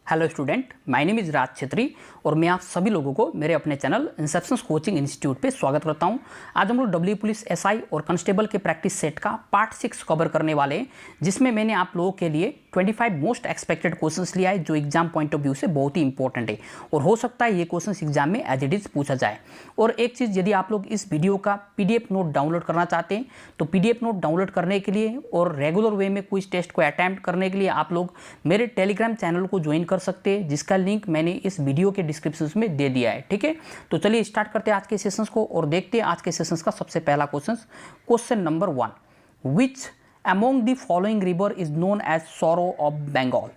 Hello student, my name is Raj Chhetri और मैं आप सभी लोगों को मेरे अपने चैनल इंसेप्शंस कोचिंग इंस्टीट्यूट पे स्वागत करता हूं। आज हम लोग डब्ल्यू पुलिस एसआई और कांस्टेबल के प्रैक्टिस सेट का पार्ट 6 कवर करने वाले हैं, जिसमें मैंने आप लोगों के लिए 25 मोस्ट एक्सपेक्टेड क्वेश्चंस लिया है जो एग्जाम पॉइंट ऑफ व्यू से बहुत ही इंपॉर्टेंट है और हो सकता है ये क्वेश्चंस एग्जाम में एज इट इज पूछा जाए। और एक चीज़, यदि आप लोग इस वीडियो का पीडीएफ नोट डाउनलोड करना चाहते हैं तो पीडीएफ नोट डाउनलोड करने के लिए और रेगुलर वे में क्विज टेस्ट को अटैम्प्ट करने के लिए आप लोग मेरे टेलीग्राम चैनल को ज्वाइन कर सकते हैं, जिसका लिंक मैंने इस वीडियो के डिस्क्रिप्शन में दे दिया है। ठीक है, तो चलिए स्टार्ट करते हैं आज के सेशंस को और देखते हैं आज के सेशंस का सबसे पहला question number 1। Which among the following river is known as sorrow of Bengal?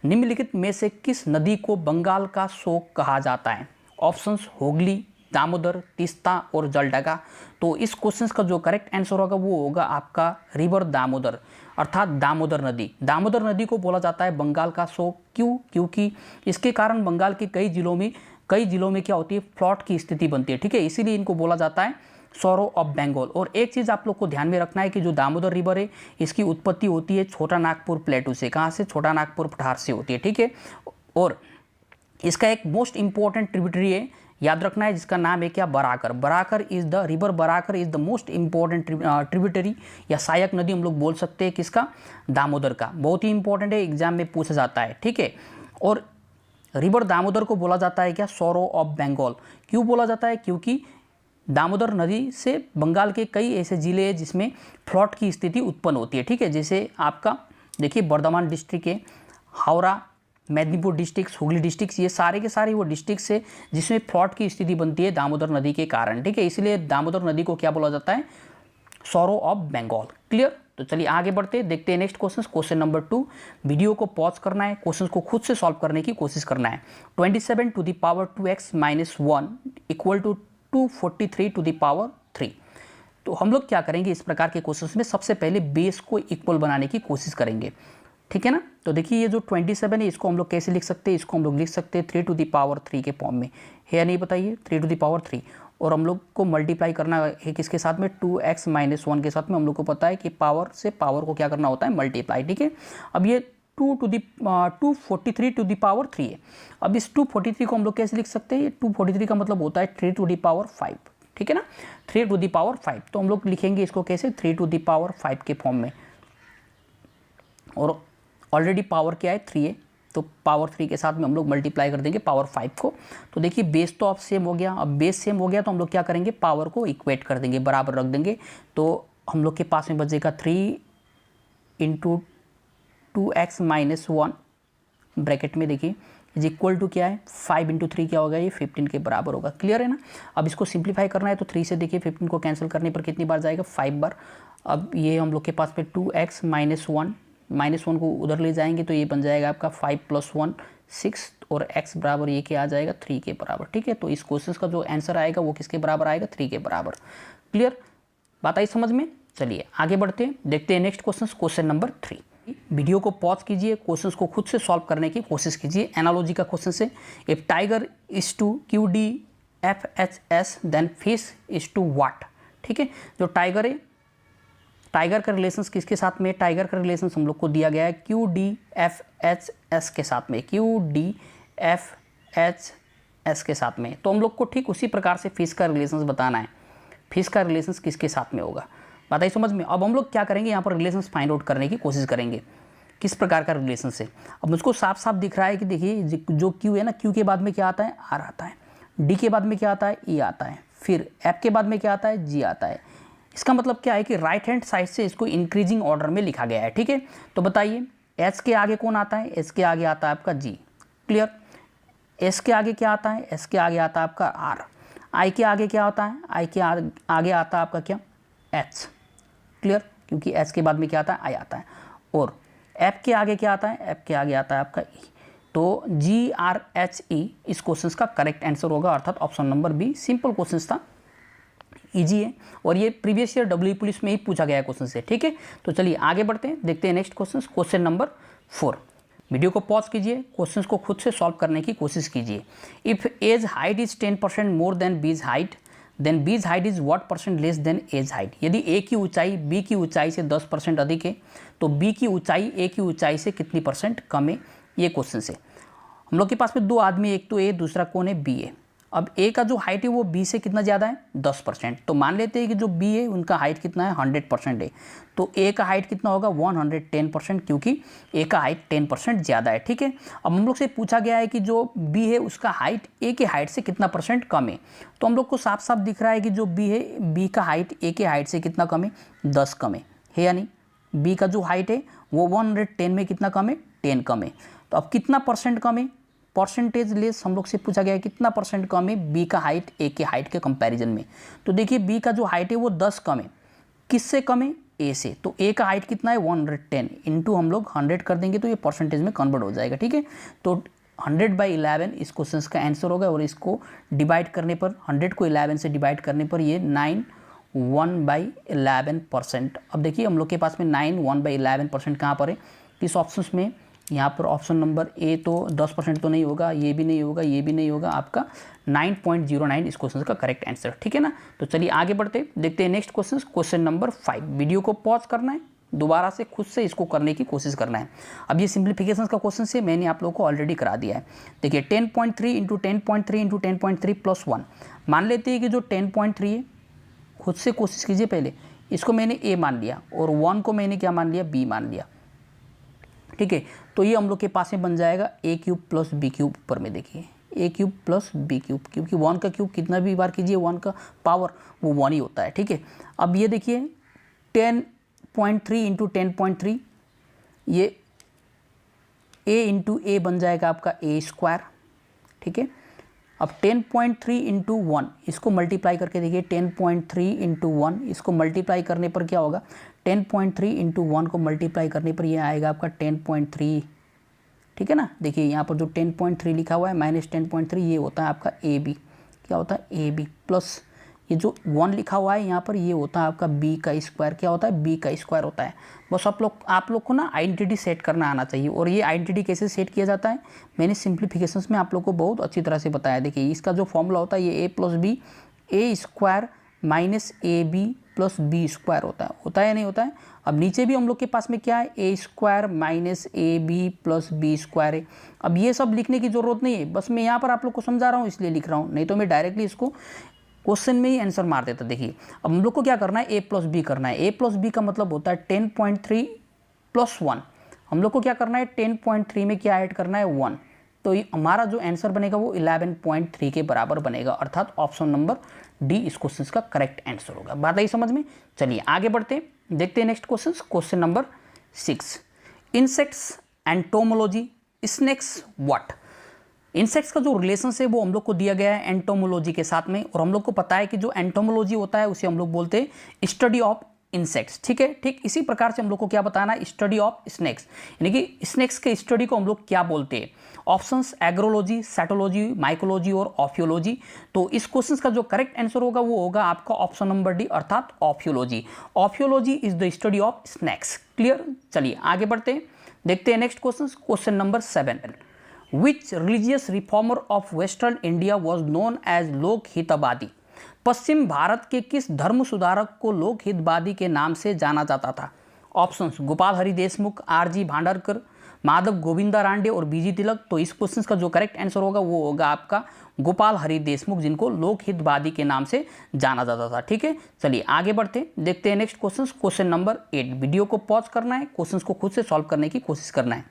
निम्नलिखित में से किस नदी को बंगाल का शोक कहा जाता है? ऑप्शंस हुगली, दामोदर, तीस्ता और जलढका। तो इस क्वेश्चन का जो करेक्ट आंसर होगा वो होगा आपका रिवर दामोदर, अर्थात दामोदर नदी। दामोदर नदी को बोला जाता है बंगाल का शोक। क्यों? क्योंकि इसके कारण बंगाल के कई जिलों में क्या होती है, फ्लड की स्थिति बनती है। ठीक है, इसीलिए इनको बोला जाता है सॉरो ऑफ बंगाल। और एक चीज़ आप लोग को ध्यान में रखना है कि जो दामोदर रिवर है इसकी उत्पत्ति होती है छोटा नागपुर प्लेटू से। कहाँ से? छोटा नागपुर पठार से होती है। ठीक है, और इसका एक मोस्ट इंपॉर्टेंट ट्रिब्यूटरी है, याद रखना है, जिसका नाम है क्या? Barakar. Barakar is the river, Barakar is the most important tributary या सहायक नदी हम लोग बोल सकते हैं किसका? दामोदर का। बहुत ही इंपॉर्टेंट है, एग्जाम में पूछा जाता है। ठीक है, और रिवर दामोदर को बोला जाता है क्या? Sorrow of Bengal. क्यों बोला जाता है? क्योंकि दामोदर नदी से बंगाल के कई ऐसे जिले हैं जिसमें फ्लड की स्थिति उत्पन्न होती है। ठीक है, जैसे आपका देखिए बर्धमान डिस्ट्रिक्ट है, हावड़ा, मेदिनीपुर डिस्ट्रिक्ट, हुगली डिस्ट्रिक्ट, ये सारे के सारे वो डिस्ट्रिक्ट है जिसमें फ्लड की स्थिति बनती है दामोदर नदी के कारण। ठीक है, इसलिए दामोदर नदी को क्या बोला जाता है? Sorrow of Bengal. क्लियर? तो चलिए आगे बढ़ते हैं, देखते हैं नेक्स्ट क्वेश्चन नंबर 2। वीडियो को पॉज करना है, क्वेश्चन को खुद से सॉल्व करने की कोशिश करना है। 27 to the power 2x - 1 equal to 243 to the power 3। तो हम लोग क्या करेंगे इस प्रकार के क्वेश्चन में? सबसे पहले बेस को इक्वल बनाने की कोशिश करेंगे। ठीक है ना? तो देखिए ये जो 27 है इसको हम लोग कैसे लिख सकते हैं? इसको हम लोग लिख सकते हैं 3 टू द पावर 3 के फॉर्म में, है या नहीं बताइए? 3 टू द पावर 3, और हम लोग को मल्टीप्लाई करना है किसके साथ में? 2x - 1 के साथ में। हम लोग को पता है कि पावर से पावर को क्या करना होता है? मल्टीप्लाई। ठीक है, अब ये 243 टू द पावर 3 है। अब इस 243 को हम लोग कैसे लिख सकते हैं? 243 का मतलब होता है 3 टू द पावर 5। ठीक है ना, 3 टू द पावर 5। तो हम लोग लिखेंगे इसको कैसे? 3 टू द पावर 5 के फॉर्म में, और ऑलरेडी पावर क्या है? 3 है, तो पावर 3 के साथ में हम लोग मल्टीप्लाई कर देंगे पावर 5 को। तो देखिए बेस तो अब सेम हो गया। अब बेस सेम हो गया तो हम लोग क्या करेंगे? पावर को इक्वेट कर देंगे, बराबर रख देंगे। तो हम लोग के पास में बचेगा 3 इंटू 2x - 1 ब्रैकेट में, देखिए इज इक्वल टू क्या है? 5 इंटू 3 क्या होगा? ये 15 के बराबर होगा। क्लियर है ना? अब इसको सिंप्लीफाई करना है तो 3 से देखिए 15 को कैंसिल करने पर कितनी बार जाएगा? 5 बार। अब ये हम लोग के पास में 2x - 1 को उधर ले जाएंगे तो ये बन जाएगा आपका 5 + 1 6, और x बराबर ये क्या आ जाएगा? 3 के बराबर। ठीक है, तो इस क्वेश्चन का जो आंसर आएगा वो किसके बराबर आएगा? 3 के बराबर। क्लियर? बात आई समझ में? चलिए आगे बढ़ते हैं, देखते हैं नेक्स्ट क्वेश्चन नंबर 3। वीडियो को पॉज कीजिए, क्वेश्चंस को खुद से सॉल्व करने की कोशिश कीजिए। एनालॉजी का क्वेश्चन से, if tiger is to QDFHS then fish is to what? ठीक है, जो टाइगर है, टाइगर का रिलेशंस किसके साथ में? टाइगर का रिलेशंस हम लोग को दिया गया है QDFHS के साथ में, QDFHS के साथ में। तो हम लोग को ठीक उसी प्रकार से फिश का रिलेशंस बताना है। फिश का रिलेशंस किसके साथ में होगा? बताइए समझ में? अब हम लोग क्या करेंगे यहाँ पर? रिलेशंस फाइंड आउट करने की कोशिश करेंगे किस प्रकार का रिलेशन है। अब मुझको साफ साफ दिख रहा है कि देखिए जो Q है ना, Q के बाद में क्या आता है? R आता है, D के बाद में क्या आता है? E आता है, फिर F के बाद में क्या आता है? G आता है। इसका मतलब क्या है कि राइट हैंड साइड से इसको इंक्रीजिंग ऑर्डर में लिखा गया है। ठीक है, तो बताइए H के आगे कौन आता है? H के आगे आता है आपका G। क्लियर? S के आगे क्या आता है? S के आगे आता है आपका R। I के आगे क्या होता है? I के आगे आता है आपका क्या? H। क्लियर? क्योंकि H के बाद में क्या आता है? I आता है। और F के आगे क्या आता है? F के आगे आता है आपका E। तो GRHE इस क्वेश्चन का करेक्ट आंसर होगा, अर्थात option number B. Simple question था, इजी है, और ये प्रीवियस ईयर डब्ल्यू पुलिस में ही पूछा गया क्वेश्चन से। ठीक है, तो चलिए आगे बढ़ते हैं, देखते हैं नेक्स्ट क्वेश्चन नंबर 4। वीडियो को पॉज कीजिए, क्वेश्चंस को खुद से सॉल्व करने की कोशिश कीजिए। If A's height is 10% more than B's height then B's height is what percent less than A's height? यदि ए की ऊंचाई बी की ऊंचाई से 10% अधिक है तो बी की ऊंचाई ए की ऊंचाई से कितनी % कम है? ये क्वेश्चन है। हम लोग के पास में दो आदमी, एक तो ए, दूसरा कौन है, बी है। अब ए का जो हाइट है वो बी से कितना ज़्यादा है, 10%। तो मान लेते हैं कि जो बी है उनका हाइट कितना है, 100% है। तो ए का हाइट कितना होगा, 110%, क्योंकि ए का हाइट 10% ज़्यादा है। ठीक है, अब हम लोग से पूछा गया है कि जो बी है उसका हाइट ए के हाइट से कितना % कम है। तो हम लोग को साफ साफ दिख रहा है कि जो बी है, बी का हाइट ए के हाइट से कितना कम है, 10 कम है या नहीं। बी का जो हाइट है वो 110 में कितना कम है, 10 कम है। तो अब कितना % कम है, परसेंटेज लेस हम लोग से पूछा गया है कितना % कम है बी का हाइट ए के हाइट के कंपैरिजन में। तो देखिए बी का जो हाइट है वो 10 कम है, किससे कम है, ए से। तो ए का हाइट कितना है, 110 इंटू हम लोग 100 कर देंगे तो ये परसेंटेज में कन्वर्ट हो जाएगा। ठीक है, तो 100/11 इस क्वेश्चन का आंसर होगा, और इसको डिवाइड करने पर, 100 को 11 से डिवाइड करने पर ये 9 1/11%। अब देखिए हम लोग के पास में 9 1/11% कहाँ पर है, किस ऑप्शन में, यहाँ पर ऑप्शन नंबर ए। तो 10% तो नहीं होगा, ये भी नहीं होगा, ये भी नहीं होगा, आपका 9.09 इस क्वेश्चन का करेक्ट आंसर। ठीक है ना। तो चलिए आगे बढ़ते, देखते हैं next question, question number 5। Video को पॉज करना है, दोबारा से खुद से इसको करने की कोशिश करना है। अब ये सिंप्लीफिकेशन का क्वेश्चन से मैंने आप लोगों को ऑलरेडी करा दिया है। देखिए 10.3 इंटू 10.3 इंटू 10.3 प्लस 1। मान लेते हैं कि जो 10.3 है, खुद से कोशिश कीजिए, पहले इसको मैंने ए मान लिया और 1 को मैंने क्या मान लिया, बी मान लिया। ठीक है, तो ये हम लोग के पास में बन जाएगा ए क्यूब प्लस बी क्यूब। ऊपर में देखिए ए क्यूब प्लस बी क्यूब, क्योंकि 1 का क्यूब कितना भी बार कीजिए 1 का पावर वो 1 ही होता है। ठीक है, अब ये देखिए 10.3 इंटू 10.3, ये ए इंटू ए बन जाएगा आपका ए स्क्वायर। ठीक है, अब 10.3 इंटू 1 इसको मल्टीप्लाई करके देखिए, 10.3 इंटू 1 इसको मल्टीप्लाई करने पर क्या होगा, 10.3 इंटू 1 को मल्टीप्लाई करने पर ये आएगा आपका 10.3। ठीक है ना, देखिए यहाँ पर जो 10.3 लिखा हुआ है माइनस 10.3 ये होता है आपका ए बी, क्या होता है, ए बी, प्लस ये जो 1 लिखा हुआ है यहाँ पर ये होता है आपका बी का स्क्वायर, क्या होता है, बी का स्क्वायर होता है। बस आप लोग को ना आइडेंटिटी सेट करना आना चाहिए। और ये आइडेंटिटी कैसे सेट किया जाता है, मैंने सिंप्लीफिकेशंस में आप लोग को बहुत अच्छी तरह से बताया। देखिए इसका जो फॉर्मूला होता है ये A plus B, A square minus A B plus B square होता है या नहीं होता है। अब नीचे भी हम लोग के पास में क्या है, A square minus A B plus B square है। अब ये सब लिखने की ज़रूरत नहीं है, बस मैं यहाँ पर आप लोग को समझा रहा हूँ इसलिए लिख रहा हूँ, नहीं तो मैं डायरेक्टली इसको क्वेश्चन में ही आंसर मार देता। देखिए अब हम लोग को क्या करना है, ए प्लस बी करना है। ए प्लस बी का मतलब होता है 10.3 प्लस 1। हम लोग को क्या करना है, 10.3 में क्या ऐड करना है, 1। तो हमारा जो आंसर बनेगा वो 11.3 के बराबर बनेगा, अर्थात ऑप्शन नंबर डी इस क्वेश्चन का करेक्ट आंसर होगा। बात आई समझ में। चलिए आगे बढ़ते, देखते हैं next question, question number 6। Insects entomology snakes what. Insects का जो रिलेशन है वो हम लोग को दिया गया है एंटोमोलॉजी के साथ में, और हम लोग को पता है कि जो एंटोमोलॉजी होता है उसे हम लोग बोलते हैं स्टडी ऑफ इंसेक्ट्स। ठीक है, ठीक इसी प्रकार से हम लोग को क्या बताना है, स्टडी ऑफ स्नेक्स, यानी कि स्नेक्स के स्टडी को हम लोग क्या बोलते हैं। ऑप्शंस एग्रोलॉजी, साइटोलॉजी, माइकोलॉजी और ऑफियोलॉजी। तो इस क्वेश्चन का जो करेक्ट आंसर होगा वो होगा आपका ऑप्शन नंबर डी, अर्थात ophiology. Ophiology is the study of snakes. Clear. चलिए आगे बढ़ते हैं, देखते हैं next question, question number 7। Which religious reformer of Western India was known as लोकहितवादी। पश्चिम भारत के किस धर्म सुधारक को लोकहितवादी के नाम से जाना जाता था। Options Gopal Hari Deshmukh, R G. भांडारकर, माधव गोविंदा रांडे और बी.जी. तिलक। तो इस क्वेश्चन का जो करेक्ट आंसर होगा वो होगा आपका गोपाल हरि देशमुख, जिनको लोकहितवादी के नाम से जाना जाता था। ठीक है, चलिए आगे बढ़ते, देखते हैं next question, question number 8। Video को पॉज करना है, क्वेश्चन को खुद से सॉल्व करने की कोशिश करना है।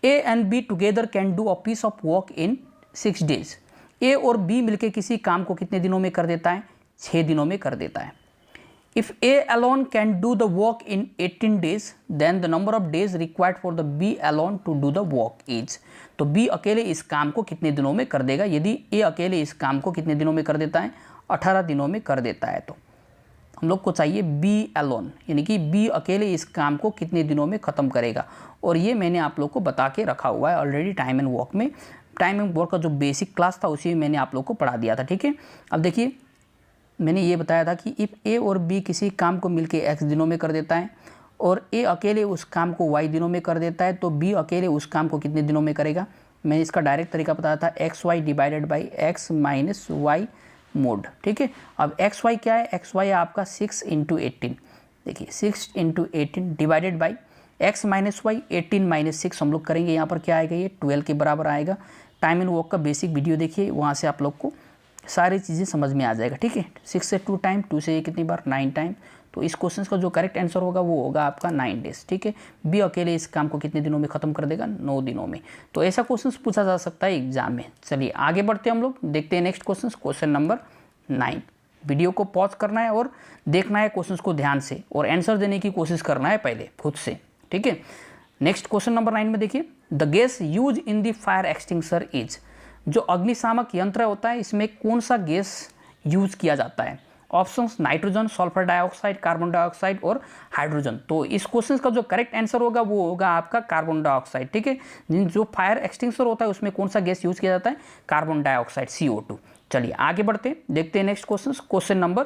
A and B together can do a piece of work in 6 days। A और बी मिलकर किसी काम को कितने दिनों में कर देता है, 6 दिनों में कर देता है। If A alone can do the work in 18 days, then the number of days required for the B alone to do the work is। तो B अकेले इस काम को कितने दिनों में कर देगा, यदि A अकेले इस काम को कितने दिनों में कर देता है, 18 दिनों में कर देता है। तो हम लोग को चाहिए B alone, यानी कि B अकेले इस काम को कितने दिनों में ख़त्म करेगा। और ये मैंने आप लोग को बता के रखा हुआ है ऑलरेडी टाइम एंड वर्क में। टाइम एंड वर्क का जो बेसिक क्लास था उसी में मैंने आप लोग को पढ़ा दिया था। ठीक है, अब देखिए मैंने ये बताया था कि इफ़ ए और बी किसी काम को मिलके x दिनों में कर देता है और ए अकेले उस काम को y दिनों में कर देता है, तो बी अकेले उस काम को कितने दिनों में करेगा। मैंने इसका डायरेक्ट तरीका बताया था, XY divided by x minus y mod. ठीक है, अब XY क्या है, XY है आपका 6 × 18। देखिए 6 × 18 divided by x minus y, 18 minus 6 हम लोग करेंगे, यहाँ पर क्या आएगा, ये 12 के बराबर आएगा। टाइम एंड वर्क का बेसिक वीडियो देखिए, वहाँ से आप लोग को सारी चीज़ें समझ में आ जाएगा। ठीक है, 6 से 2 टाइम, 2 से ये कितनी बार 9 टाइम। तो इस क्वेश्चन का जो करेक्ट आंसर होगा वो होगा आपका 9 डेज। ठीक है, बी अकेले इस काम को कितने दिनों में ख़त्म कर देगा, 9 दिनों में। तो ऐसा क्वेश्चन पूछा जा सकता है एग्जाम में। चलिए आगे बढ़ते हैं हम लोग, देखते हैं next question, question number 9। Video को पॉज करना है और देखना है क्वेश्चन को ध्यान से और आंसर देने की कोशिश करना है पहले खुद से। ठीक है, नेक्स्ट क्वेश्चन नंबर 9 में देखिए, the gas use in the fire extinguisher is, जो अग्निशामक यंत्र होता है इसमें कौन सा गैस यूज किया जाता है? Options nitrogen, sulphur dioxide, carbon dioxide और हाइड्रोजन। तो इस क्वेश्चन का जो करेक्ट आंसर होगा वो होगा आपका कार्बन डाइऑक्साइड। ठीक है, जो फायर एक्सटिंग्विशर होता है उसमें कौन सा गैस यूज किया जाता है? Carbon dioxide, CO2। चलिए आगे बढ़ते हैं, देखते हैं next question, question number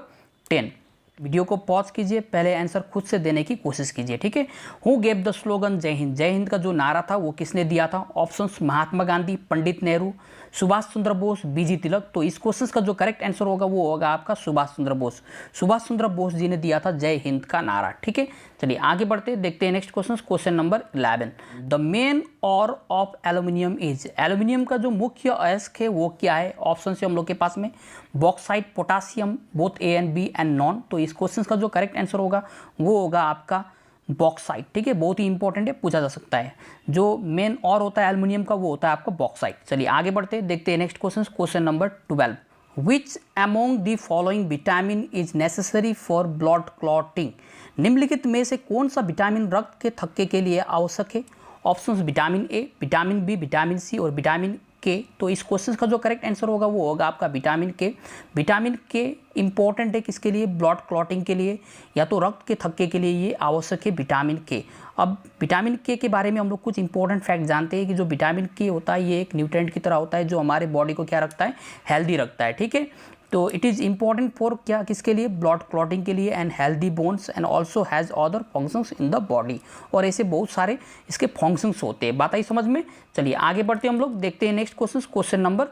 10। Video को पॉज कीजिए, पहले आंसर खुद से देने की कोशिश कीजिए। ठीक है, हु गेव द स्लोगन जय हिंद? जय हिंद का जो नारा था वो किसने दिया था? ऑप्शंस महात्मा गांधी, पंडित नेहरू, सुभाष चंद्र बोस, BG तिलक। तो इस क्वेश्चन का जो करेक्ट आंसर होगा वो होगा आपका सुभाष चंद्र बोस। सुभाष चंद्र बोस जी ने दिया था जय हिंद का नारा। ठीक है, चलिए आगे बढ़ते, देखते हैं next question, question number 11। The main or of aluminium is, aluminium का जो मुख्य अयस्क है वो क्या है? ऑप्शन से हम लोग के पास में bauxite, potassium, both A and B and non. तो इस क्वेश्चन का जो करेक्ट आंसर होगा वो होगा आपका बॉक्साइट। ठीक है, बहुत ही इंपॉर्टेंट है, पूछा जा सकता है। जो मेन और होता है एल्युमिनियम का वो होता है आपका बॉक्साइट। चलिए आगे बढ़ते हैं, देखते हैं next question, question number 12। Which among the following vitamin is necessary for blood clotting? निम्नलिखित में से कौन सा विटामिन रक्त के थक्के के लिए आवश्यक है? Options vitamin A, vitamin B, vitamin C और विटामिन K। तो इस क्वेश्चन का जो करेक्ट आंसर होगा वो होगा आपका vitamin K। Vitamin K important है किसके लिए? ब्लड क्लॉटिंग के लिए या तो रक्त के थक्के के लिए ये आवश्यक है विटामिन K। अब विटामिन K के बारे में हम लोग कुछ इंपॉर्टेंट फैक्ट जानते हैं कि जो विटामिन K होता है ये एक न्यूट्रिएंट की तरह होता है जो हमारे बॉडी को क्या रखता है? हेल्दी रखता है। ठीक है, तो इट इज़ इंपॉर्टेंट फॉर क्या, किसके लिए? ब्लड क्लॉटिंग के लिए and healthy bones and also has other functions in the body. और ऐसे बहुत सारे इसके फंक्शंस होते हैं। बात आई समझ में? चलिए आगे बढ़ते हैं हम लोग, देखते हैं next question, question number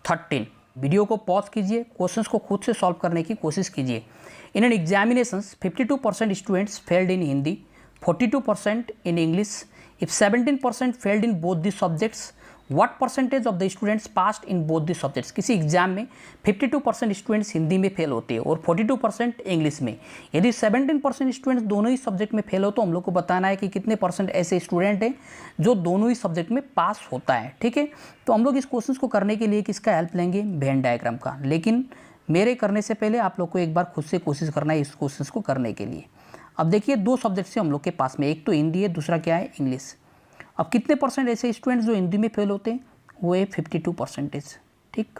13। Video को पॉज कीजिए, क्वेश्चंस को खुद से सॉल्व करने की कोशिश कीजिए। In an examinations 52% students failed in Hindi, 42% in English. If 17% failed in both the subjects, what percentage of the students passed in both the subjects? किसी एग्जाम में 52% स्टूडेंट्स हिंदी में फेल होते हैं और 42% इंग्लिश में। यदि 17% स्टूडेंट्स दोनों ही सब्जेक्ट में फेल हो तो हम लोग को बताना है कि कितने परसेंट ऐसे स्टूडेंट हैं जो दोनों ही सब्जेक्ट में पास होता है। ठीक है, तो हम लोग इस क्वेश्चन को करने के लिए किसका हेल्प लेंगे? वेन डायग्राम का। लेकिन मेरे करने से पहले आप लोग को एक बार खुद से कोशिश करना है इस क्वेश्चन को करने के लिए। अब देखिए, दो सब्जेक्ट से हम लोग के पास में, एक तो हिंदी है, दूसरा क्या है? इंग्लिश। अब कितने परसेंट ऐसे स्टूडेंट्स जो हिंदी में फेल होते हैं? वो है 52%। ठीक,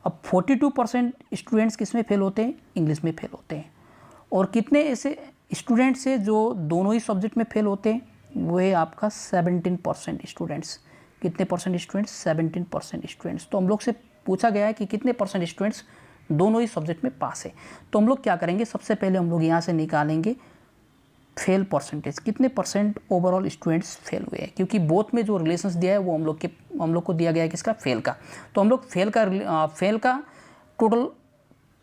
अब 42% स्टूडेंट्स किस में फेल होते हैं? इंग्लिश में फेल होते हैं। और कितने ऐसे स्टूडेंट्स हैं जो दोनों ही सब्जेक्ट में फेल होते हैं? वो है आपका 17% स्टूडेंट्स। कितने परसेंट स्टूडेंट्स? 17% स्टूडेंट्स। तो हम लोग से पूछा गया है कि कितने परसेंट स्टूडेंट्स दोनों ही सब्जेक्ट में पास है। तो हम लोग क्या करेंगे, सबसे पहले हम लोग यहाँ से निकालेंगे फेल परसेंटेज, कितने परसेंट ओवरऑल स्टूडेंट्स फेल हुए हैं, क्योंकि बोथ में जो रिलेशंस दिया है वो हम लोग को दिया गया है किसका? फेल का। तो हम लोग फेल का टोटल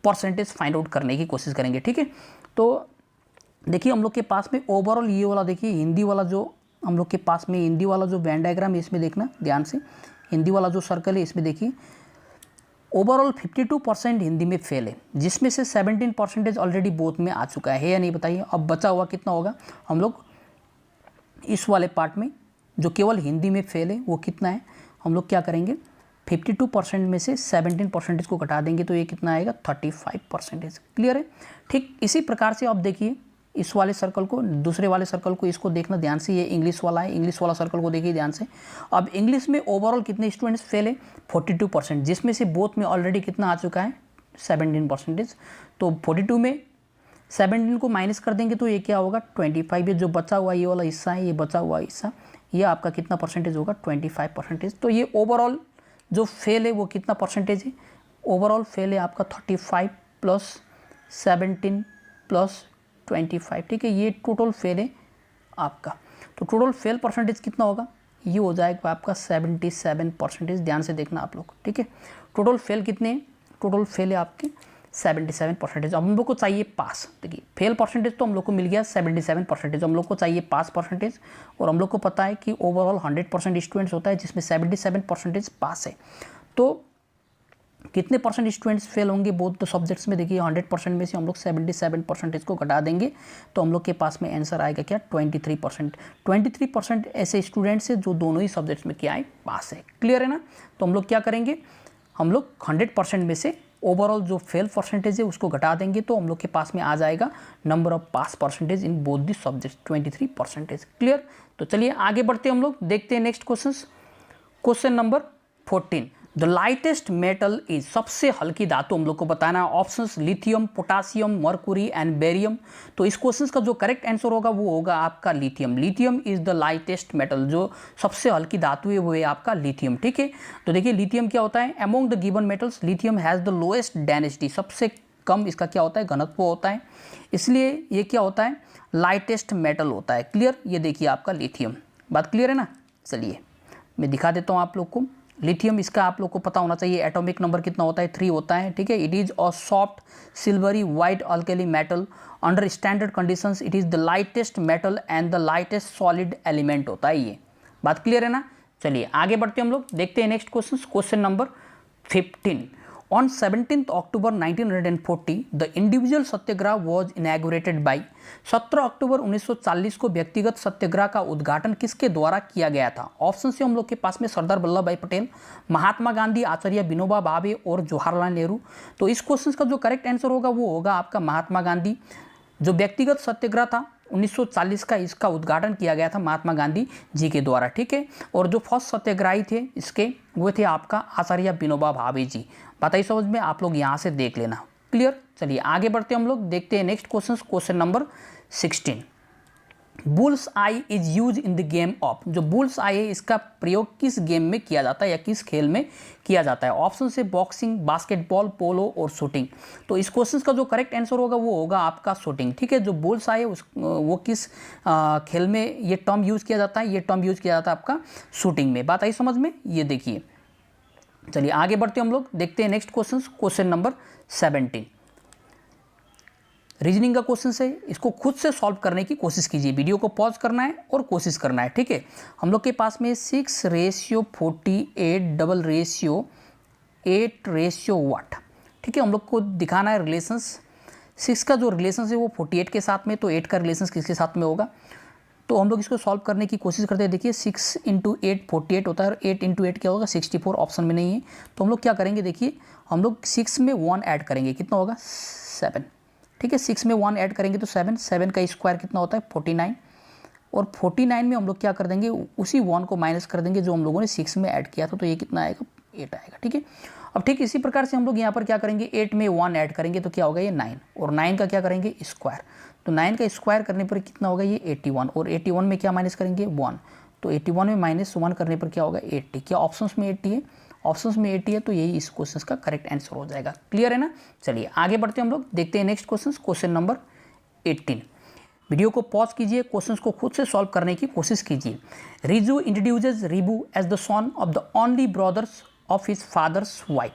परसेंटेज फाइंड आउट करने की कोशिश करेंगे। ठीक है, तो देखिए हम लोग के पास में ओवरऑल ये वाला, देखिए हिंदी वाला जो हम लोग के पास में हिंदी वाला जो वेन डायग्राम है इसमें देखना ध्यान से, हिंदी वाला जो सर्कल है इसमें देखिए ओवरऑल 52% हिंदी में फेल है, जिसमें से 17% ऑलरेडी बोथ में आ चुका है या नहीं बताइए? अब बचा हुआ कितना होगा? हम लोग इस वाले पार्ट में जो केवल हिंदी में फेल है वो कितना है? हम लोग क्या करेंगे, 52% में से 17% को घटा देंगे तो ये कितना आएगा? 35%। क्लियर है? ठीक इसी प्रकार से आप देखिए इस वाले सर्कल को, दूसरे वाले सर्कल को, इसको देखना ध्यान से, ये इंग्लिश वाला है, इंग्लिश वाला सर्कल को देखिए ध्यान से। अब इंग्लिश में ओवरऑल कितने स्टूडेंट्स फेल है? 42%, जिसमें से बोथ में ऑलरेडी कितना आ चुका है? 17%। तो 42 में 17 को माइनस कर देंगे तो ये क्या होगा? 25 है। जो बचा हुआ ये वाला हिस्सा है, ये बचा हुआ हिस्सा, ये आपका कितना परसेंटेज होगा? 25%। तो ये ओवरऑल जो फेल है वो कितना परसेंटेज है? ओवरऑल फेल है आपका 35 + 17 + 25। ठीक है, ये टोटल फेल है आपका। तो टोटल फेल परसेंटेज कितना होगा? ये हो जाएगा आपका 77%। ध्यान से देखना आप लोग। ठीक है, टोटल फेल कितने हैं? टोटल फेल है आपके 77%। हम लोग को चाहिए पास। देखिए फेल परसेंटेज तो हम लोग को मिल गया 77%, हम लोग को चाहिए पास परसेंटेज, और हम लोग को पता है कि ओवरऑल 100% स्टूडेंट्स होता है जिसमें 77% पास है। तो कितने परसेंट स्टूडेंट्स फेल होंगे बोथ द सब्जेक्ट्स में? देखिए 100% में से हम लोग 77% को घटा देंगे तो हम लोग के पास में आंसर आएगा क्या? 23%। 23% ऐसे स्टूडेंट्स हैं जो दोनों ही सब्जेक्ट्स में क्या है? पास है। क्लियर है ना? तो हम लोग क्या करेंगे, हम लोग 100% में से ओवरऑल जो फेल परसेंटेज है उसको घटा देंगे तो हम लोग के पास में आ जाएगा number of pass percentage in both the subjects 23%। Clear? तो चलिए आगे बढ़ते हैं, हम लोग देखते हैं next question number 14। The lightest metal is, सबसे हल्की धातु हम लोग को बताना है। Options lithium, potassium, Mercury and barium. तो इस क्वेश्चन का जो करेक्ट आंसर होगा वो होगा आपका lithium. Lithium is the lightest metal, जो सबसे हल्की धातु है वो है आपका लिथियम। ठीक है, तो देखिए लिथियम क्या होता है, among the given metals lithium has the lowest density, सबसे कम इसका क्या होता है? घनत्व होता है, इसलिए ये क्या होता है? लाइटेस्ट मेटल होता है। क्लियर? ये देखिए आपका लिथियम, बात क्लियर है ना? चलिए मैं दिखा देता हूँ आप लोग को। लिथियम इसका आप लोग को पता होना चाहिए, एटॉमिक नंबर कितना होता है? 3 होता है। ठीक है, it is a soft silvery white alkali metal, under standard conditions it is the lightest metal and the lightest solid element होता है ये। बात क्लियर है ना? चलिए आगे बढ़ते हैं, हम लोग देखते हैं next question number 15। On 17th October 1940, the individual Satyagraha was inaugurated by, 17 अक्टूबर 1940 को व्यक्तिगत सत्याग्रह का उद्घाटन किसके द्वारा किया गया था? ऑप्शन से हम लोग के पास में सरदार वल्लभ भाई पटेल, महात्मा गांधी, आचार्य विनोबा भावे और जवाहरलाल नेहरू। तो इस क्वेश्चन का जो करेक्ट आंसर होगा वो होगा आपका महात्मा गांधी। जो व्यक्तिगत सत्याग्रह था 1940 का, इसका उद्घाटन किया गया था महात्मा गांधी जी के द्वारा। ठीक है, और जो फर्स्ट सत्याग्रही थे इसके वो थे आपका आचार्य विनोबा भावे जी। बताइए समझ में? आप लोग यहाँ से देख लेना। क्लियर? चलिए आगे बढ़ते हैं, हम लोग देखते हैं next question number 16। Bulls I is use in the game of, जो बुल्स आई है इसका प्रयोग किस गेम में किया जाता है या किस खेल में किया जाता है? ऑप्शन से बॉक्सिंग, बास्केटबॉल, पोलो और शूटिंग। तो इस क्वेश्चन का जो करेक्ट आंसर होगा वो होगा आपका शूटिंग। ठीक है, जो बुल्स आई है वो किस खेल में ये टर्म यूज किया जाता है? ये टर्म यूज किया जाता है आपका शूटिंग में। बात आई समझ में? ये देखिए, चलिए आगे बढ़ते हैं, हम लोग देखते हैं नेक्स्ट क्वेश्चन नंबर 17। रीजनिंग का क्वेश्चन है, इसको खुद से सॉल्व करने की कोशिश कीजिए। वीडियो को पॉज करना है और कोशिश करना है। ठीक है, हम लोग के पास में 6:48 डबल रेशियो 8:what। ठीक है, हम लोग को दिखाना है रिलेशंस। 6 का जो रिलेशन है वो 48 के साथ में, तो 8 का रिलेशन किसके साथ में होगा? तो हम लोग इसको सॉल्व करने की कोशिश करते हैं। देखिए 6 × 8 48 होता है और 8 × 8 क्या होगा? 64। ऑप्शन में नहीं है, तो हम लोग क्या करेंगे? देखिए हम लोग 6 में 1 ऐड करेंगे, कितना होगा? 7। ठीक है, 6 में 1 ऐड करेंगे तो 7, 7 का स्क्वायर कितना होता है? 49। और 49 में हम लोग क्या कर देंगे? उसी 1 को माइनस कर देंगे जो हम लोगों ने 6 में ऐड किया था, तो ये कितना आएगा? 8 आएगा। ठीक है, अब ठीक इसी प्रकार से हम लोग यहाँ पर क्या करेंगे? 8 में 1 ऐड करेंगे तो क्या होगा? ये 9, और 9 का क्या करेंगे? स्क्वायर। तो 9 का स्क्वायर करने पर कितना होगा? ये 81, और 81 में क्या माइनस करेंगे? 1। तो 81 में -1 करने पर क्या होगा? 80। क्या ऑप्शंस में 80 है? ऑप्शंस में 80 है, तो यही इस क्वेश्चन का करेक्ट आंसर हो जाएगा। क्लियर है ना? चलिए आगे बढ़ते हैं, हम लोग देखते हैं नेक्स्ट क्वेश्चन नंबर 18। वीडियो को पॉज कीजिए, क्वेश्चंस को खुद से सॉल्व करने की कोशिश कीजिए। Riju introduces Ribu as the son of the only brothers of his fathers wife.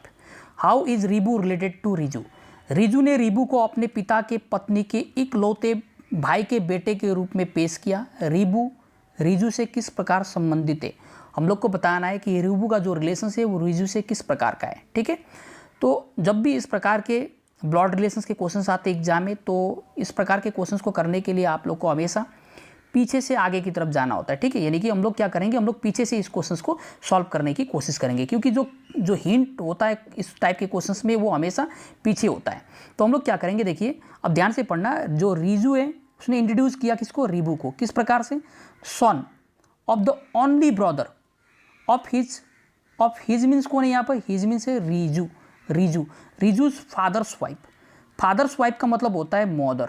How is Ribu related to Riju? Riju ने रिबू को अपने पिता के पत्नी के इकलौते भाई के बेटे के रूप में पेश किया। रिबू रिजू से किस प्रकार संबंधित है? हम लोग को बताना है कि रिबू का जो रिलेशन है वो रिजू से किस प्रकार का है। ठीक है, तो जब भी इस प्रकार के ब्लड रिलेशंस के क्वेश्चंस आते हैं एग्जाम में, तो इस प्रकार के क्वेश्चंस को करने के लिए आप लोग को हमेशा पीछे से आगे की तरफ जाना होता है। ठीक है, यानी कि हम लोग क्या करेंगे? हम लोग पीछे से इस क्वेश्चंस को सॉल्व करने की कोशिश करेंगे, क्योंकि जो हिंट होता है इस टाइप के क्वेश्चंस में वो हमेशा पीछे होता है। तो हम लोग क्या करेंगे? देखिए अब ध्यान से पढ़ना। जो रिजू है उसने इंट्रोड्यूस किया किसको? रिबू को। किस प्रकार से? Son of the only brother of his means कौन है यहाँ पर? हिज मीन्स है Riju. Riju's father's wife. Father's wife का मतलब होता है मदर।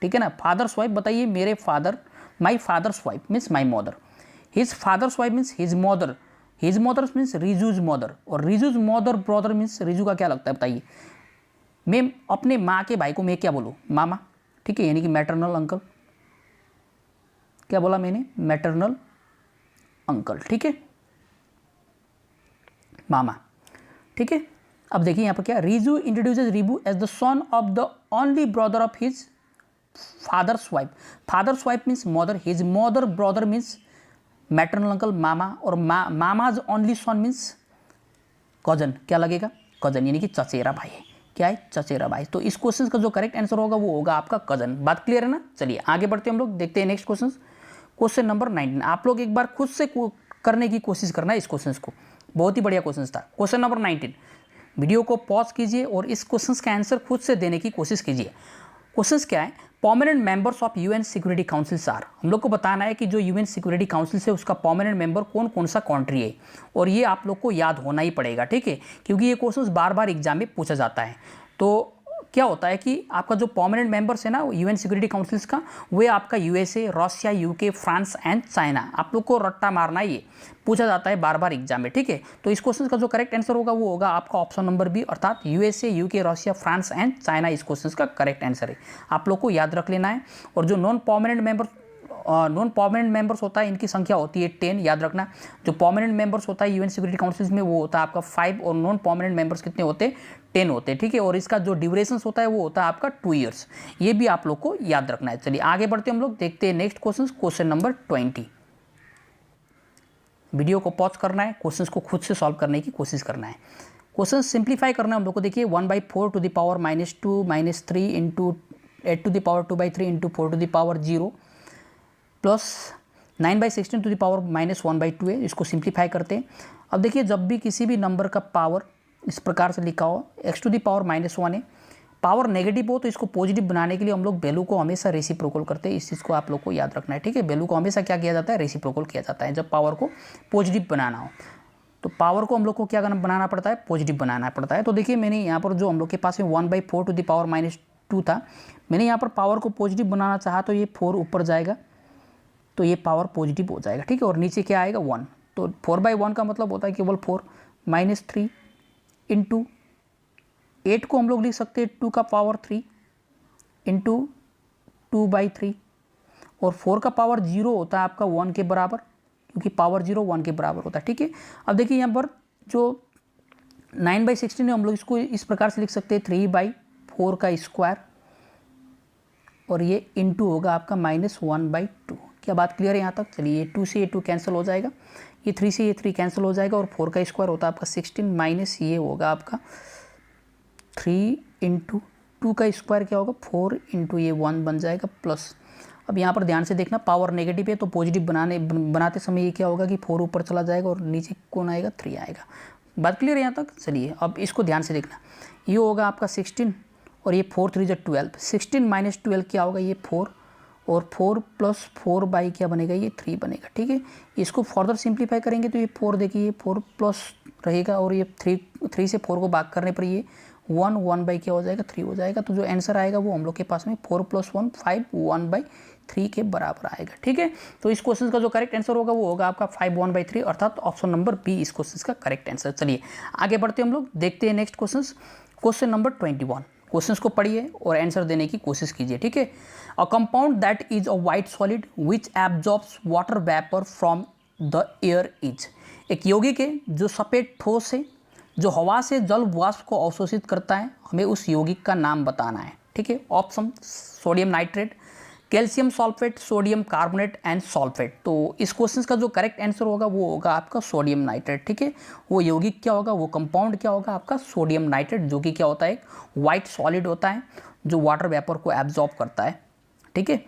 ठीक है ना? फादर्स वाइफ, बताइए मेरे father, my father's wife means my mother. His fathers wife means his mother. His mother means Riju's mother, और Riju's mother brother means Riju का क्या लगता है बताइए? मैं अपने माँ के भाई को मैं क्या बोलूँ? मामा। ठीक है, यानी कि मैटरनल अंकल। क्या बोला मैंने? Maternal uncle. ठीक है, मामा। ठीक है, अब देखिए यहाँ पर क्या, Riju introduces Ribu as the son of the only brother of his fathers wife. Father's wife means mother, his mother brother means maternal uncle mama, और mama's only son means cousin. क्या लगेगा, कजन, यानी कि चचेरा भाई। क्या है, चचेरा भाई। तो इस क्वेश्चन का जो करेक्ट आंसर होगा वो होगा आपका कजन। बात क्लियर है ना। चलिए आगे बढ़ते हैं हम लोग, देखते हैं नेक्स्ट क्वेश्चन, क्वेश्चन नंबर 19। आप लोग एक बार खुद से करने की कोशिश करना है इस क्वेश्चन को, बहुत ही बढ़िया क्वेश्चन था। क्वेश्चन नंबर 19, वीडियो को पॉज कीजिए और इस क्वेश्चन का आंसर खुद से देने की कोशिश कीजिए। क्वेश्चन क्या है, permanent members of UN Security Council are. हम लोग को बताना है कि जो यूएन सिक्योरिटी काउंसिल है उसका परमानेंट मेंबर कौन कौन सा कंट्री है, और ये आप लोग को याद होना ही पड़ेगा, ठीक है, क्योंकि ये क्वेश्चन बार बार एग्जाम में पूछा जाता है। तो क्या होता है कि आपका जो परमानेंट मेंबर्स है ना यूएन सिक्योरिटी काउंसिल्स का, वो आपका USA, Russia, UK, France and China. आप लोग को रट्टा मारना, ये पूछा जाता है बार बार एग्जाम में, ठीक है। तो इस क्वेश्चन का जो करेक्ट आंसर होगा वो होगा आपका ऑप्शन नंबर बी, अर्थात USA, UK, Russia, France and China इस क्वेश्चन का करेक्ट आंसर है। आप लोग को याद रख लेना है। और जो नॉन परमानेंट मेंबर्स होता है, इनकी संख्या होती है 10, याद रखना। जो परमानेंट मेंबर्स होता है यूएन सिक्योरिटी काउंसिल में वो होता है आपका 5, और नॉन परमानेंट मेंबर्स कितने होते हैं, 10 होते हैं, ठीक है। और इसका जो ड्यूरेशन होता है वो होता है आपका 2 ईयर्स। ये भी आप लोग को याद रखना है। चलिए आगे बढ़ते हम लोग, देखते हैं next question, question number 20। Video को पॉज करना है, क्वेश्चन को खुद से सॉल्व करने की कोशिश करना है। क्वेश्चन सिंप्लीफाई करना है हम लोग को। देखिए 1/4 to the power -2 -3 into 8 to the power 2/3 into 4 to the power 0 plus 9/16 to the power -1/2 है। इसको सिंप्लीफाई करते हैं। अब देखिए जब भी किसी भी नंबर का पावर इस प्रकार से लिखा हो, x टू द पावर -1 है, पावर नेगेटिव हो तो इसको पॉजिटिव बनाने के लिए हम लोग वैल्यू को हमेशा रेसिप्रोकल करते हैं। इस चीज़ को आप लोग को याद रखना है, ठीक है। वैल्यू को हमेशा क्या किया जाता है, रेसिप्रोकल किया जाता है जब पावर को पॉजिटिव बनाना हो। तो पावर को हम लोग को क्या बनाना पड़ता है, पॉजिटिव बनाना पड़ता है। तो देखिए मैंने यहाँ पर जो हम लोग के पास में 1/4 टू द पावर -2 था, मैंने यहाँ पर पावर को पॉजिटिव बनाना चाहा तो ये 4 ऊपर जाएगा, तो ये पावर पॉजिटिव हो जाएगा, ठीक है। और नीचे क्या आएगा, 1। तो 4/1 का मतलब होता है केवल 4 -3 इंटू 8 को हम लोग लिख सकते हैं 2 का पावर 3 इंटू 2/3, और 4 का पावर 0 होता है आपका 1 के बराबर, क्योंकि पावर 0 1 के बराबर होता है, ठीक है। अब देखिए यहाँ पर जो 9/16 है हम लोग इसको इस प्रकार से लिख सकते हैं 3/4 का स्क्वायर, और ये इंटू होगा आपका -1/2। क्या बात क्लियर है यहाँ तक। चलिए 2 से ये 2 कैंसिल हो जाएगा, ये 3 से ये 3 कैंसिल हो जाएगा, और 4 का स्क्वायर होता है आपका 16 माइनस ये होगा आपका 3 इंटू 2 का स्क्वायर क्या होगा 4 इंटू ये 1 बन जाएगा प्लस। अब यहाँ पर ध्यान से देखना, पावर नेगेटिव है तो पॉजिटिव बनाते समय ये क्या होगा कि 4 ऊपर चला जाएगा और नीचे कौन आएगा, 3 आएगा। बात क्लियर है यहाँ तक। चलिए अब इसको ध्यान से देखना, ये होगा आपका 16 और ये 4 3 × 12, 16 माइनस 12 क्या होगा, ये 4, और 4 + 4 बाई क्या बनेगा, ये 3 बनेगा, ठीक है। इसको फर्दर सिंप्लीफाई करेंगे तो ये 4 देखिए, ये 4 प्लस रहेगा, और ये 3 से 4 को भाग करने पर ये 1 बाई क्या हो जाएगा, 3 हो जाएगा। तो जो आंसर आएगा वो हम लोग के पास में 4 + 1 5 1/3 के बराबर आएगा, ठीक है। तो इस क्वेश्चन का जो करेक्ट आंसर होगा वो होगा आपका 5 1/3, अर्थात ऑप्शन नंबर बी इस क्वेश्चन का करेक्ट आंसर। चलिए आगे बढ़ते हम लोग, देखते हैं next question, question number 21। Questions को पढ़िए और आंसर देने की कोशिश कीजिए, ठीक है। A compound that is a white solid which absorbs water vapour from the air is. एक यौगिक है जो सफ़ेद ठोस है, जो हवा से जल वाष्प को अवशोषित करता है। हमें उस यौगिक का नाम बताना है, ठीक है। Option sodium nitrate, calcium sulphate, sodium carbonate and sulphate. तो इस क्वेश्चन का जो करेक्ट आंसर होगा वो होगा आपका सोडियम नाइट्रेट, ठीक है। वो यौगिक क्या होगा, वो कंपाउंड क्या होगा आपका सोडियम नाइट्रेट, जो कि क्या होता है, एक वाइट सॉलिड होता है जो वाटर वेपर को एब्जॉर्ब करता है, ठीक है।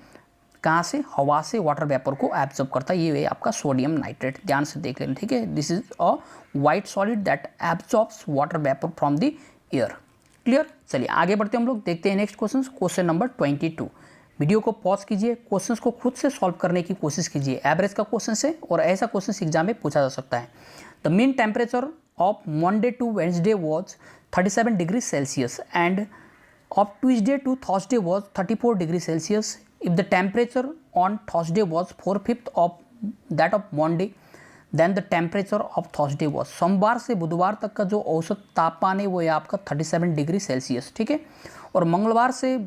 कहाँ से, हवा से वाटर वेपर को एब्जॉर्ब करता है, ये है आपका सोडियम नाइट्रेट। ध्यान से देख लेना, ठीक है। This is a white solid that absorbs water vapour from the air. Clear. चलिए आगे बढ़ते हम लोग, देखते हैं next question, question number 22। Video को पॉज कीजिए, क्वेश्चंस को खुद से सॉल्व करने की कोशिश कीजिए। एवरेज का क्वेश्चन है और ऐसा क्वेश्चन एग्जाम में पूछा जा सकता है। The mean temperature of Monday to Wednesday was 37 degree Celsius and of Tuesday to Thursday was 34 degree Celsius. If the temperature on Thursday was 4/5 of that of Monday, then the temperature of Thursday was. सोमवार से बुधवार तक का जो औसत तापमान है वो है आपका 37 डिग्री सेल्सियस, ठीक है। और मंगलवार से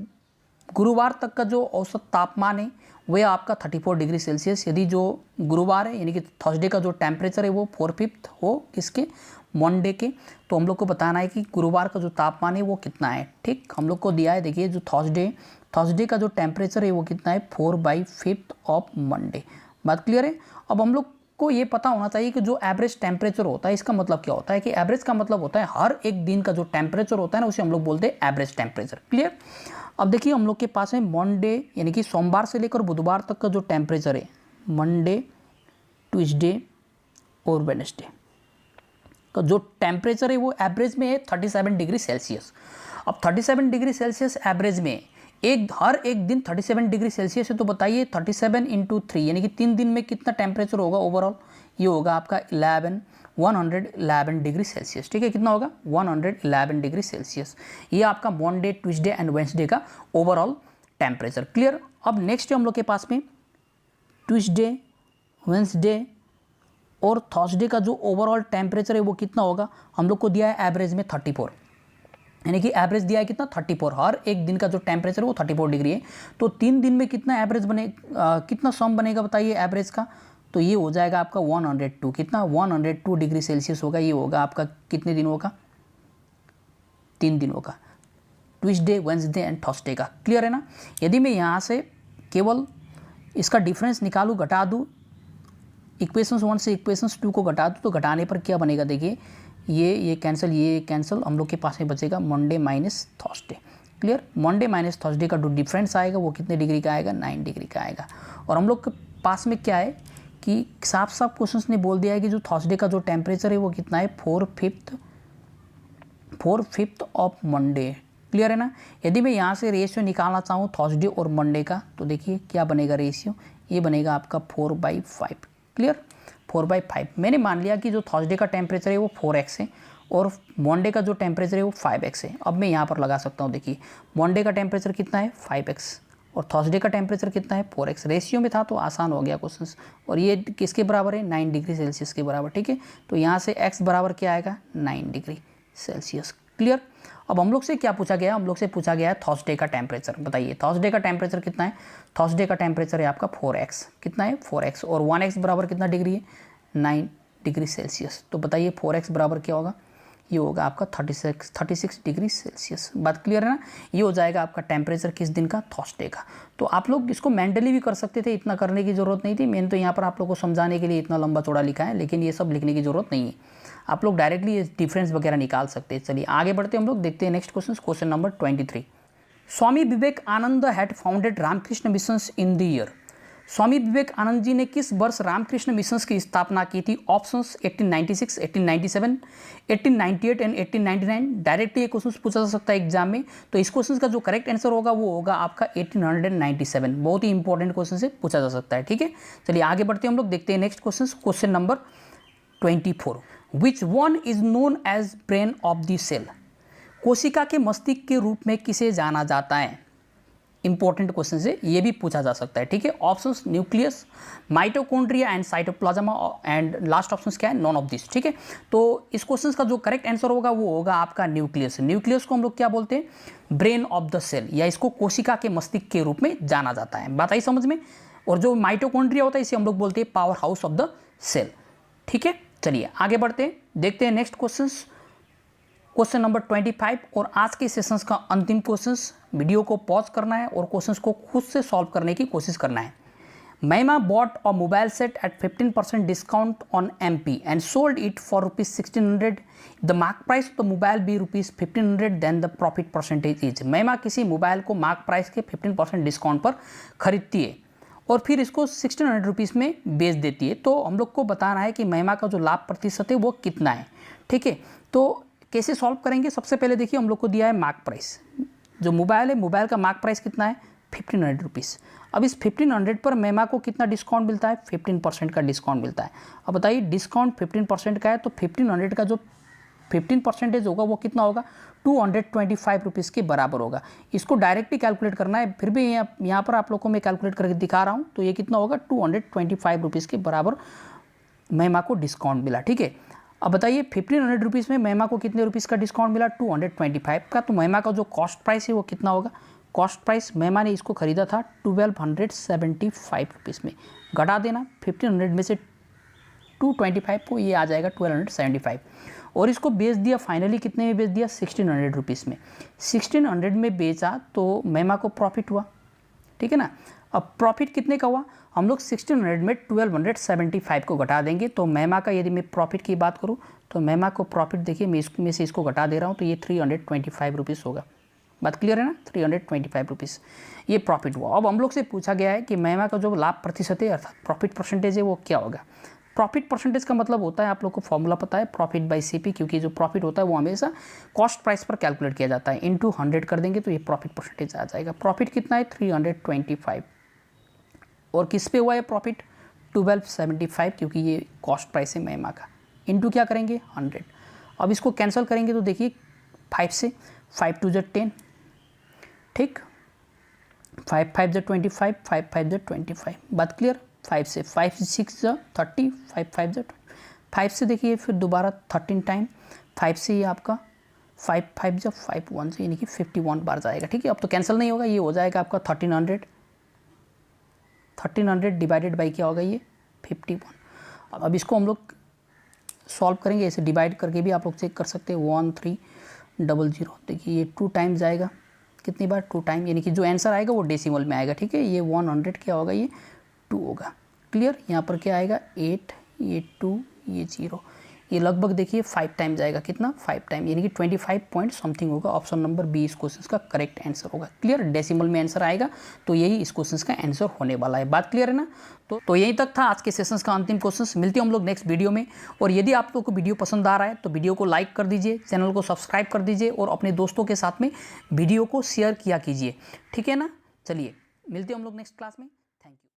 गुरुवार तक का जो औसत तापमान है वह आपका 34 डिग्री सेल्सियस। यदि जो गुरुवार है यानी कि थर्सडे का जो टेम्परेचर है वो 4/5 हो किसके, मंडे के, तो हम लोग को बताना है कि गुरुवार का जो तापमान है वो कितना है। ठीक, हम लोग को दिया है, देखिए जो थर्सडे का जो टेम्परेचर है वो कितना है, 4/5 ऑफ मंडे। बात क्लियर है। अब हम लोग को ये पता होना चाहिए कि जो एवरेज टेम्परेचर होता है इसका मतलब क्या होता है, कि एवरेज का मतलब होता है हर एक दिन का जो टेम्परेचर होता है ना उसे हम लोग बोलते हैं एवरेज टेम्परेचर। क्लियर। अब देखिए हम लोग के पास है मंडे यानी कि सोमवार से लेकर बुधवार तक का जो टेम्परेचर है, मंडे, ट्यूसडे और वेडनेसडे का जो टेम्परेचर है वो एवरेज में है 37 डिग्री सेल्सियस। अब 37 डिग्री सेल्सियस एवरेज में हर एक दिन 37 डिग्री सेल्सियस है, तो बताइए 37 × 3 यानी कि 3 दिन में कितना टेम्परेचर होगा ओवरऑल, ये होगा आपका 111 डिग्री सेल्सियस। ठीक है, कितना होगा, 111 डिग्री सेल्सियस। ये आपका मंडे, ट्यूसडे एंड वेडनेसडे का ओवरऑल टेम्परेचर। क्लियर। अब नेक्स्ट है हम लोग के पास में ट्यूसडे, वेडनेसडे और थर्सडे का जो ओवरऑल टेम्परेचर है वो कितना होगा, हम लोग को दिया है एवरेज में 34, यानी कि एवरेज दिया है कितना, 34। हर एक दिन का जो टेम्परेचर है वो 34 डिग्री है। तो 3 दिन में कितना एवरेज कितना सम बनेगा बताइए एवरेज का, तो ये हो जाएगा आपका 102, कितना, 102 डिग्री सेल्सियस होगा। ये होगा आपका कितने दिन होगा, 3 दिन होगा, ट्यूसडे, वेडनेसडे एंड थर्सडे का। क्लियर है ना। यदि मैं यहाँ से केवल इसका डिफरेंस निकालूँ, घटा दूँ, इक्वेशंस 1 से इक्वेशंस 2 को घटा दूँ, तो घटाने पर क्या बनेगा, देखिए ये कैंसिल, ये कैंसिल, हम लोग के पास में बचेगा Monday minus Thursday. Clear. Monday minus Thursday का जो डिफरेंस आएगा वो कितने डिग्री का आएगा, 9 डिग्री का आएगा। और हम लोग के पास में क्या है कि साफ साफ क्वेश्चंस ने बोल दिया है कि जो थर्सडे का जो टेम्परेचर है वो कितना है, 4/5 ऑफ मंडे। क्लियर है ना। यदि मैं यहाँ से रेशियो निकालना चाहूँ थर्सडे और मंडे का, तो देखिए क्या बनेगा रेशियो, ये बनेगा आपका 4/5। क्लियर, 4/5। मैंने मान लिया कि जो थर्सडे का टेम्परेचर है वो 4x है और मंडे का जो टेम्परेचर है वो 5x है। अब मैं यहाँ पर लगा सकता हूँ, देखिए मंडे का टेम्परेचर कितना है, 5x और थर्सडे का टेम्परेचर कितना है, 4x। रेशियो में था तो आसान हो गया क्वेश्चन। और ये किसके बराबर है, 9 डिग्री सेल्सियस के बराबर। ठीक है, तो यहाँ से x बराबर क्या आएगा, 9 डिग्री सेल्सियस। क्लियर। अब हम लोग से क्या पूछा गया, हम लोग से पूछा गया है थर्सडे का टेम्परेचर। बताइए थर्सडे का टेम्परेचर कितना है, थर्सडे का टेम्परेचर है आपका 4x, कितना है, 4x, और 1x बराबर कितना डिग्री है, 9 डिग्री सेल्सियस। तो बताइए 4x बराबर क्या होगा, ये होगा आपका 36 डिग्री सेल्सियस। बात क्लियर है ना। ये हो जाएगा आपका टेम्परेचर किस दिन का, थर्सडे का। तो आप लोग इसको मेंटली भी कर सकते थे, इतना करने की ज़रूरत नहीं थी। मैंने तो यहाँ पर आप लोग को समझाने के लिए इतना लंबा चौड़ा लिखा है, लेकिन ये सब लिखने की ज़रूरत नहीं है, आप लोग डायरेक्टली ये डिफरेंस वगैरह निकाल सकते हैं। चलिए आगे बढ़ते हम लोग, देखते हैं next question number 23। Swami Vivekananda had founded Ramakrishna missions in the year. Swami Vivekananda ji ने किस वर्ष रामकृष्ण मिशंस की स्थापना की थी। Options 1896, 1897, 1898 and 1899। डायरेक्टली ये क्वेश्चन पूछा जा सकता है एग्जाम में, तो इस क्वेश्चन का जो करेक्ट आंसर होगा वो होगा आपका 1897। बहुत ही इंपॉर्टेंट क्वेश्चन से पूछा जा सकता है। ठीक है, चलिए आगे बढ़ते हैं हम लोग, देखते हैं next question number 24। Which one is known as brain of the cell. कोशिका के मस्तिष्क के रूप में किसे जाना जाता है। इंपॉर्टेंट क्वेश्चन से ये भी पूछा जा सकता है। ठीक है, options nucleus, mitochondria and cytoplasm, and last option क्या है, नॉन ऑफ दिस। ठीक है, तो इस क्वेश्चन का जो करेक्ट आंसर होगा वो होगा आपका न्यूक्लियस। न्यूक्लियस को हम लोग क्या बोलते हैं, ब्रेन ऑफ द सेल, या इसको कोशिका के मस्तिष्क के रूप में जाना जाता है। बात आई समझ में। और जो माइटोकॉन्ड्रिया होता है इसे हम लोग बोलते हैं power house of the cell. ठीक है, चलिए आगे बढ़ते हैं, देखते हैं नेक्स्ट क्वेश्चन नंबर 25। और आज के सेशंस का अंतिम क्वेश्चन। वीडियो को पॉज करना है और क्वेश्चंस को खुद से सॉल्व करने की कोशिश करना है। Mahima bought a mobile set at 15% discount on MP and sold it for ₹1600. The mark price of the mobile be ₹1500, then the profit percentage is। महिमा किसी मोबाइल को मार्क प्राइस के 15% डिस्काउंट पर खरीदती है और फिर इसको 1600 रुपीज़ में बेच देती है। तो हम लोग को बताना है कि महिमा का जो लाभ प्रतिशत है वो कितना है। ठीक है, तो कैसे सॉल्व करेंगे। सबसे पहले देखिए हम लोग को दिया है मार्क प्राइस, जो मोबाइल है मोबाइल का मार्क प्राइस कितना है, 1500 रुपीज़। अब इस 1500 पर महिमा को कितना डिस्काउंट मिलता है, 15% का डिस्काउंट मिलता है। अब बताइए डिस्काउंट 15% का है तो 1500 का जो 15% होगा वो कितना होगा, 225 रुपीज़ के बराबर होगा। इसको डायरेक्टली कैलकुलेट करना है, फिर भी यहाँ पर आप लोग को मैं कैलकुलेट करके दिखा रहा हूँ। तो ये कितना होगा, 225 रुपीज़ के बराबर महिमा को डिस्काउंट मिला। ठीक है, अब बताइए 1500 रुपीज़ में महिमा को कितने रुपीज़ का डिस्काउंट मिला, 225 का। तो महिमा का जो कॉस्ट प्राइस है वो कितना होगा, कॉस्ट प्राइस मेमा ने इसको ख़रीदा था 1275 रुपीज़ में, घटा देना 1500 में से 225 को, ये आ जाएगा 1275। और इसको बेच दिया फाइनली कितने में बेच दिया, 1600 रुपीज़ में। 1600 में बेचा तो मेमा को प्रॉफिट हुआ, ठीक है ना। अब प्रॉफिट कितने का हुआ, हम लोग 1600 में 1275 को घटा देंगे तो मेमा का, यदि मैं प्रॉफिट की बात करूँ तो मेमा को प्रॉफिट देखिए, मैं इसमें से इसको घटा दे रहा हूँ तो ये 325 रुपीज़ होगा। बात क्लियर है ना, 325 रुपीज़ ये प्रॉफिट हुआ। अब हम लोग से पूछा गया है कि मेमा का जो लाभ प्रतिशत है अर्थात प्रॉफिट परसेंटेज है वो क्या होगा। प्रॉफिट परसेंटेज का मतलब होता है, आप लोग को फॉर्मूला पता है, प्रॉफिट बाई सीपी, क्योंकि जो प्रॉफिट होता है वो हमेशा कॉस्ट प्राइस पर कैलकुलेट किया जाता है, इनटू 100 कर देंगे तो ये प्रॉफिट परसेंटेज आ जाएगा। प्रॉफिट कितना है, 325। और किस पे हुआ है प्रॉफिट, 1275, क्योंकि ये कॉस्ट प्राइस है मेमा का, इनटू क्या करेंगे 100। अब इसको कैंसिल करेंगे तो देखिए 5 से, 5 2 × 10, ठीक, 5 5 × 25, 5 5 × 25, बात क्लियर। 5 से, 5 6 × 30, 5 5 × 5 से देखिए फिर दोबारा 13 टाइम, 5 से ये आपका 5 5 × 5 1 से, यानी कि 51 बार जाएगा, ठीक है। अब तो कैंसिल नहीं होगा, ये हो जाएगा आपका 1300 डिवाइडेड बाई क्या होगा, ये 51। अब इसको हम लोग सॉल्व करेंगे, ऐसे डिवाइड करके भी आप लोग चेक कर सकते हैं, 1300, देखिए ये 2 टाइम जाएगा, कितनी बार, 2 टाइम, यानी कि जो आंसर आएगा वो डेसिमल में आएगा, ठीक है। ये 100 क्या होगा, ये 2 होगा, क्लियर। यहाँ पर क्या आएगा 8, ये 2, ये 0, ये लगभग देखिए 5 टाइम जाएगा, कितना 5 टाइम, यानी कि 25 पॉइंट समथिंग होगा। ऑप्शन नंबर बी इस क्वेश्चन का करेक्ट आंसर होगा, क्लियर। डेसिमल में आंसर आएगा तो यही इस क्वेश्चन का आंसर होने वाला है, बात क्लियर है ना। तो यहीं तक था आज के सेशंस का अंतिम क्वेश्चन। मिलते हैं हम लोग नेक्स्ट वीडियो में। और यदि आप लोग को वीडियो पसंद आ रहा है तो वीडियो को लाइक कर दीजिए, चैनल को सब्सक्राइब कर दीजिए और अपने दोस्तों के साथ में वीडियो को शेयर किया कीजिए, ठीक है ना। चलिए मिलते हैं हम लोग नेक्स्ट क्लास में। Thank you.